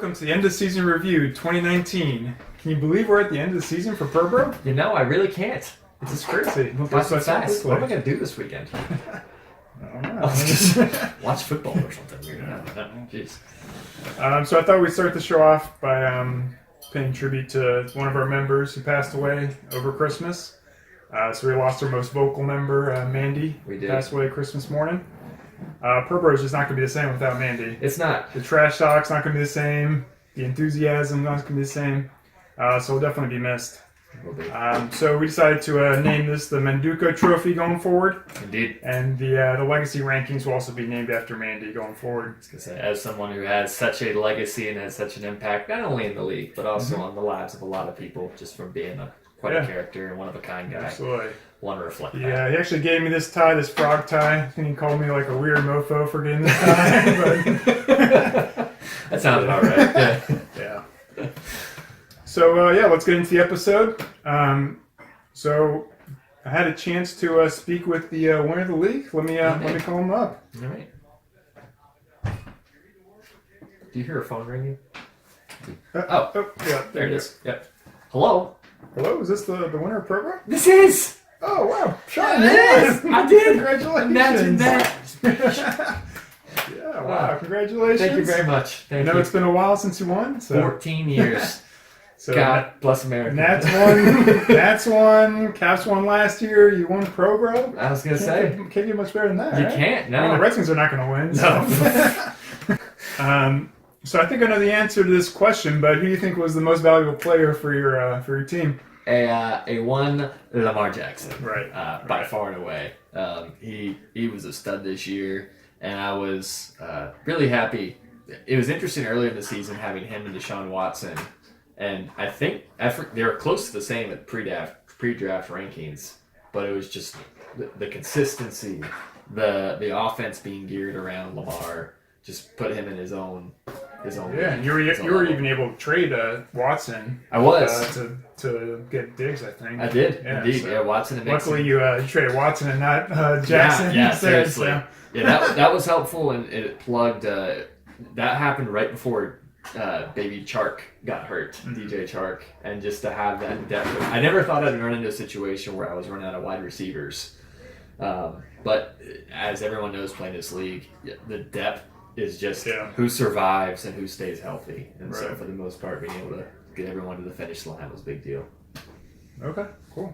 welcome to the end of season review 2019. Can you believe we're at the end of the season for Purbro? You know, I really can't. It's just crazy. By so fast. What am I going to do this weekend? I don't know. I'll just watch football or something weird. Jeez. So I thought we'd start the show off by paying tribute to one of our members who passed away over Christmas. So we lost our most vocal member, Mandy. We did. Passed away Christmas morning. Purbro is just not going to be the same without Mandy. It's not. The trash talk's not going to be the same. The enthusiasm not going to be the same. So we'll definitely be missed. Will be. So we decided to name this the Manduka Trophy going forward. Indeed. And the legacy rankings will also be named after Mandy going forward. I was going to say, as someone who has such a legacy and has such an impact, not only in the league, but also on the lives of a lot of people, just from being quite a character and one of a kind guy. Absolutely. Want to reflect that. Yeah, he actually gave me this tie, this frog tie. I think he called me like a weird mofo for getting this tie. But That sounds about right. Yeah. yeah. So, let's get into the episode. So, I had a chance to speak with the winner of the league. Let me call him up. All right. Do you hear a phone ringing? Yeah, There it is. Yep. Hello? Hello, is this the winner of Purbro? This is! Oh, wow. Sean, Yes! you won. I did! Congratulations. Imagine that! Yeah, wow. Congratulations. Thank you very much. Thank I know you. it's been a while since you won. So, 14 years. so God bless America. Nats won. Nats won. Caps won last year. You won Purbro. I was going to say, Can't get much better than that, you right? can't, no. I mean, the Redskins are not going to win. So. So I think I know the answer to this question, but who do you think was the most valuable player for your team? A one, Lamar Jackson. Right. By far and away. He was a stud this year, and I was really happy. It was interesting earlier in the season having him and Deshaun Watson, and I think they were close to the same at pre-draft rankings, but it was just the consistency, the offense being geared around Lamar, just put him in his own. Yeah, and you were even able to trade Watson. I was to get Diggs, I think. I did Yeah, indeed. so Yeah, Watson and Mixon. luckily, you traded Watson and not Jackson. Yeah, instead, seriously. so. Yeah, that was helpful, and it plugged. That happened right before Baby Chark got hurt, DJ Chark, and just to have that depth. I never thought I'd run into a situation where I was running out of wide receivers, but as everyone knows, playing this league, the depth is just who survives and who stays healthy, and so for the most part, being able to get everyone to the finish line was a big deal. Okay, cool.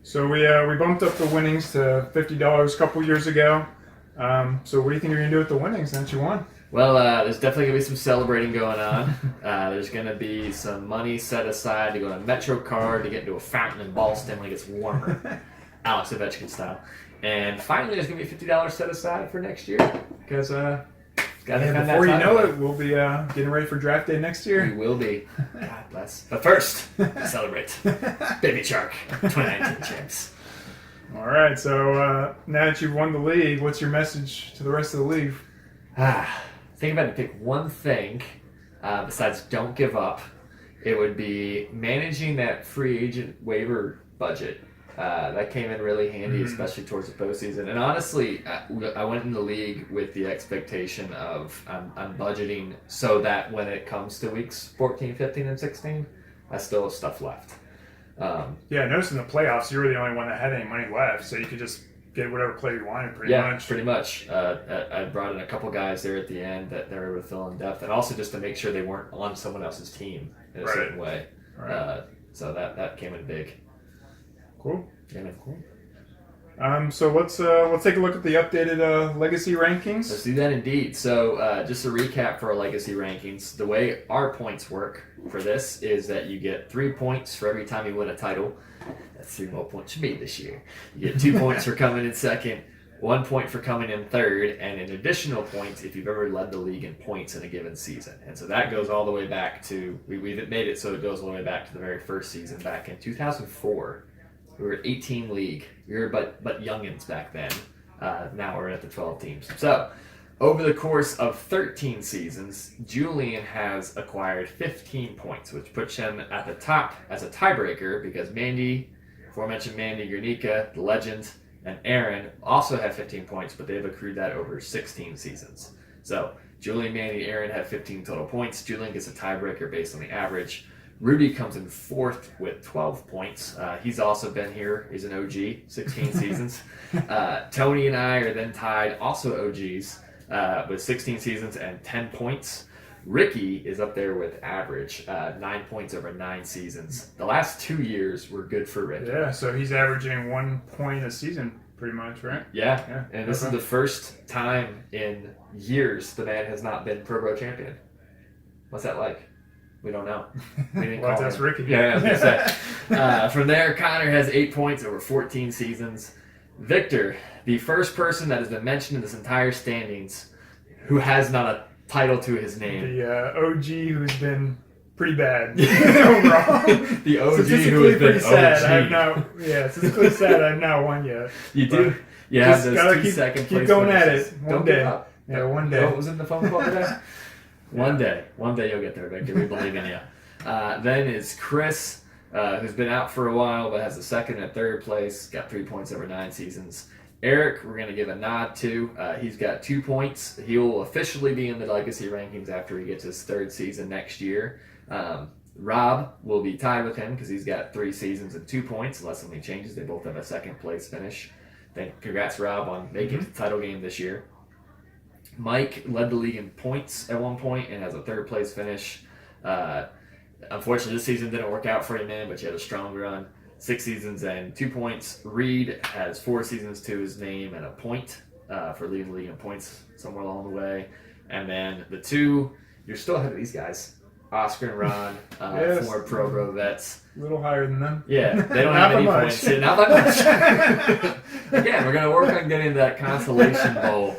So we bumped up the winnings to $50 a couple years ago. So what do you think you're gonna do with the winnings since you won? Well, there's definitely going to be some celebrating going on. There's going to be some money set aside to go to MetroCard to get into a fountain in Boston when it gets warmer. Alex Ovechkin style. And finally, there's going to be $50 set aside for next year. Because, before you know it, we'll be getting ready for draft day next year. We will be. God bless. But first, celebrate. Baby Shark, 2019 champs. All right, so now that you've won the league, what's your message to the rest of the league? Think about it. Pick one thing besides don't give up. It would be managing that free agent waiver budget. That came in really handy, especially towards the postseason. And honestly, I went in the league with the expectation of I'm budgeting so that when it comes to weeks 14, 15, and 16, I still have stuff left. Yeah, I noticed in the playoffs, you were the only one that had any money left, so you could just get whatever player you wanted pretty much. Yeah, pretty much. I brought in a couple guys there at the end that they were able to fill in depth, and also just to make sure they weren't on someone else's team in a certain way. Right. So that came in big. Cool. Yeah, man, cool. So let's take a look at the updated legacy rankings. Let's do that indeed. So just a recap for our legacy rankings. The way our points work for this is that you get 3 points for every time you win a title. That's 3 more points for me this year. You get 2 points for coming in second, 1 point for coming in third, and an additional point if you've ever led the league in points in a given season. And so that goes all the way back to, we've made it so it goes all the way back to the very first season back in 2004. We were 18 league. We were but youngins back then. Now we're at the 12 teams. So over the course of 13 seasons, Julian has acquired 15 points, which puts him at the top as a tiebreaker because Mandy, aforementioned Mandy, Granika, the legend, and Aaron also have 15 points, but they've accrued that over 16 seasons. So Julian, Mandy, Aaron have 15 total points. Julian gets a tiebreaker based on the average. Rudy comes in fourth with 12 points. He's also been here. He's an OG, 16 seasons. Tony and I are then tied, also OGs, with 16 seasons and 10 points. Ricky is up there with average, 9 points over 9 seasons. The last 2 years were good for Ricky. Yeah, so he's averaging 1 point a season, pretty much, right? Yeah. And this is the first time in years the man has not been Pro Bowl champion. What's that like? We don't know. We didn't Well, call that's him. Ricky. Yeah, I was gonna say. From there, Connor has 8 points over 14 seasons. Victor, the first person that has been mentioned in this entire standings who has not a title to his name. The OG who's been pretty bad overall. The OG who Statistically has been pretty sad. OG. I have now, statistically sad. I've not won yet. You do? But You have just those gotta 2 second keep place going at finishes. it. One Don't day. give up. Yeah, one day. What was in the phone call today? One day you'll get there, Victor. We believe in you. Then is Chris, who's been out for a while but has a second and third place. Got 3 points over 9 seasons. Eric, we're going to give a nod to. He's got 2 points. He will officially be in the legacy rankings after he gets his 3rd season next year. Rob will be tied with him because he's got 3 seasons and 2 points, unless something changes. They both have a 2nd place finish. Congrats, Rob, on making the title game this year. Mike led the league in points at one point and has a 3rd place finish. Unfortunately, this season didn't work out for him, man, but he had a strong run. 6 seasons and 2 points. Reed has 4 seasons to his name and a point for leading the league in points somewhere along the way. And then the 2, you're still ahead of these guys. Oscar and Ron, Yes. former Pro Bowl vets. A little higher than them. Yeah, they don't Not have any by points. much. Not by much. Again, we're going to work on getting that consolation bowl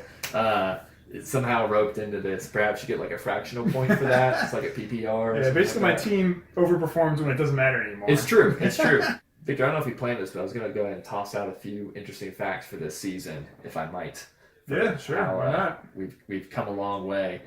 somehow roped into this. Perhaps you get like a fractional point for that. It's like a PPR. Or Yeah, something basically like my that. team overperforms when it doesn't matter anymore. It's true. It's true. Victor, I don't know if you planned this, but I was going to go ahead and toss out a few interesting facts for this season, if I might. Yeah, sure. How, Why not? We've come a long way.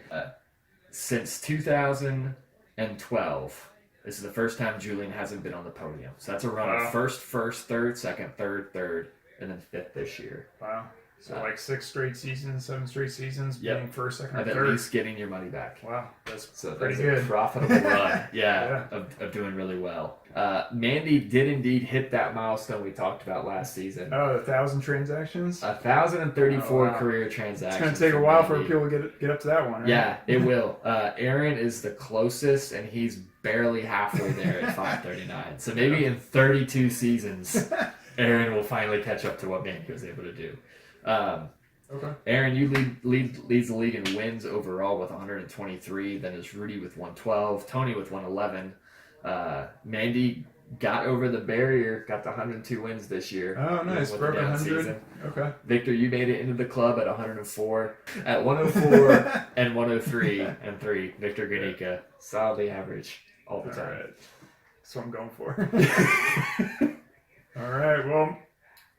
Since 2012, this is the first time Julian hasn't been on the podium. So that's a run Wow. of first, third, second, third, and then 5th this year. Wow. So like 6 straight seasons, 7 straight seasons, Yep. being first, second, or Of at third. least getting your money back. Wow, that's So pretty that's a good. profitable run. Yeah. Of doing really well. Mandy did indeed hit that milestone we talked about last season. Oh, 1,000 transactions? 1,034 Oh, wow. career It's transactions. going to take a for while for Mandy. people to get up to that one, right? Yeah, it will. Aaron is the closest, and he's barely halfway there at 539. So maybe in 32 seasons, Aaron will finally catch up to what Mandy was able to do. Okay. Aaron, you leads the league in wins overall with 123. Then is Rudy with 112. Tony with 111. Mandy got over the barrier, got the 102 wins this year. Oh, nice. With Broke the down 100. season. Okay. Victor, you made it into the club at 104. At 104 and 103 and 3, Victor Granica, solidly average all the All time. right. That's what I'm going for. All right. Well,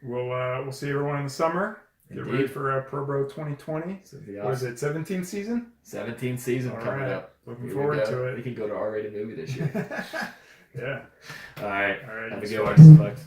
we'll see everyone in the summer. Get ready Indeed. for Pro Bowl 2020. So the What is it, 17th season? 17th season All coming right. up. Looking Here we forward go. to We it. can go to R-rated movie this year. Yeah. All right. All right. Have a thanks, good folks. one, folks.